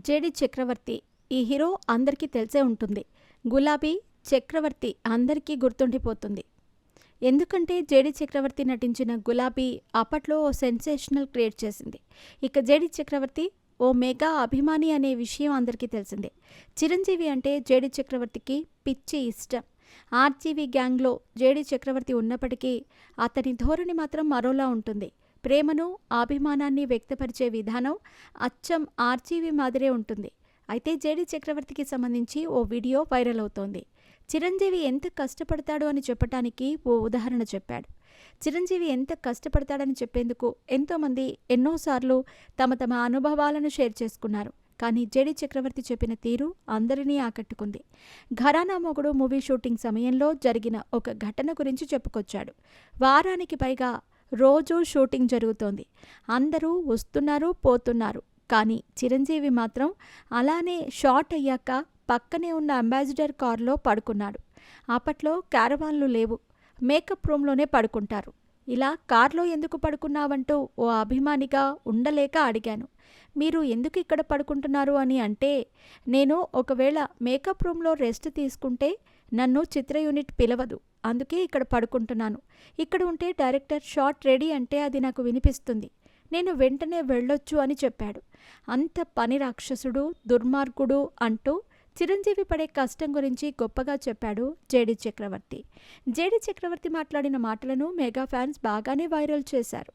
JD చక్రవర్తి ఈ hero అందరికీ తెలిసే ఉంటుంది. గులాబీ చక్రవర్తి అందరికీ గుర్తుండిపోతుంది. ఎందుకంటే జేడి చక్రవర్తి నటించిన గులాబీ అప్పట్లో ఓ సెన్సేషనల్ క్రియేట్ చేసింది. ఇక జేడి చక్రవర్తి ఓ మెగా అభిమాని అనే విషయం అందరికీ తెలిసిందే. చిరంజీవి అంటే జేడి చక్రవర్తికి పిచ్చి ఇష్టం. ఆర్జీవీ గ్యాంగ్లో జేడి చక్రవర్తి ఉన్నప్పటికీ అతని ధోరణి మాత్రం మరోలా ఉంటుంది. ప్రేమను అభిమానాన్ని వ్యక్తపరిచే విధానం అచ్చం ఆర్జీవీ మాదిరే ఉంటుంది. అయితే జేడి చక్రవర్తికి సంబంధించి ఓ వీడియో వైరల్ అవుతోంది. చిరంజీవి ఎంత కష్టపడతాడు అని చెప్పటానికి ఓ ఉదాహరణ చెప్పాడు. చిరంజీవి ఎంత కష్టపడతాడని చెప్పేందుకు ఎంతోమంది ఎన్నోసార్లు తమ తమ అనుభవాలను షేర్ చేసుకున్నారు. కానీ జేడి చక్రవర్తి చెప్పిన తీరు అందరినీ ఆకట్టుకుంది. ఘరానా మొగుడు మూవీ షూటింగ్ సమయంలో జరిగిన ఒక ఘటన గురించి చెప్పుకొచ్చాడు. వారానికి పైగా రోజూ షూటింగ్ జరుగుతోంది. అందరూ వస్తున్నారు పోతున్నారు. కానీ చిరంజీవి మాత్రం అలానే షాట్ అయ్యాక పక్కనే ఉన్న అంబాసిడర్ కారులో పడుకున్నాడు. అప్పట్లో క్యారవాన్లు లేవు. మేకప్ రూమ్లోనే పడుకుంటారు. ఇలా కార్లో ఎందుకు పడుకున్నావంటూ ఓ అభిమానిగా ఉండలేక అడిగాను. మీరు ఎందుకు ఇక్కడ పడుకుంటున్నారు అని అంటే, నేను ఒకవేళ మేకప్ రూమ్లో రెస్ట్ తీసుకుంటే నన్ను చిత్ర యూనిట్ పిలవదు, అందుకే ఇక్కడ పడుకుంటున్నాను. ఇక్కడ ఉంటే డైరెక్టర్ షాట్ రెడీ అంటే అది నాకు వినిపిస్తుంది. నేను వెంటనే వెళ్ళొచ్చు అని చెప్పాడు. అంత పని రాక్షసుడు, దుర్మార్గుడు అంటూ చిరంజీవి పడే కష్టం గురించి గొప్పగా చెప్పాడు జేడి చక్రవర్తి. జేడి చక్రవర్తి మాట్లాడిన మాటలను మెగా ఫ్యాన్స్ బాగానే వైరల్ చేశారు.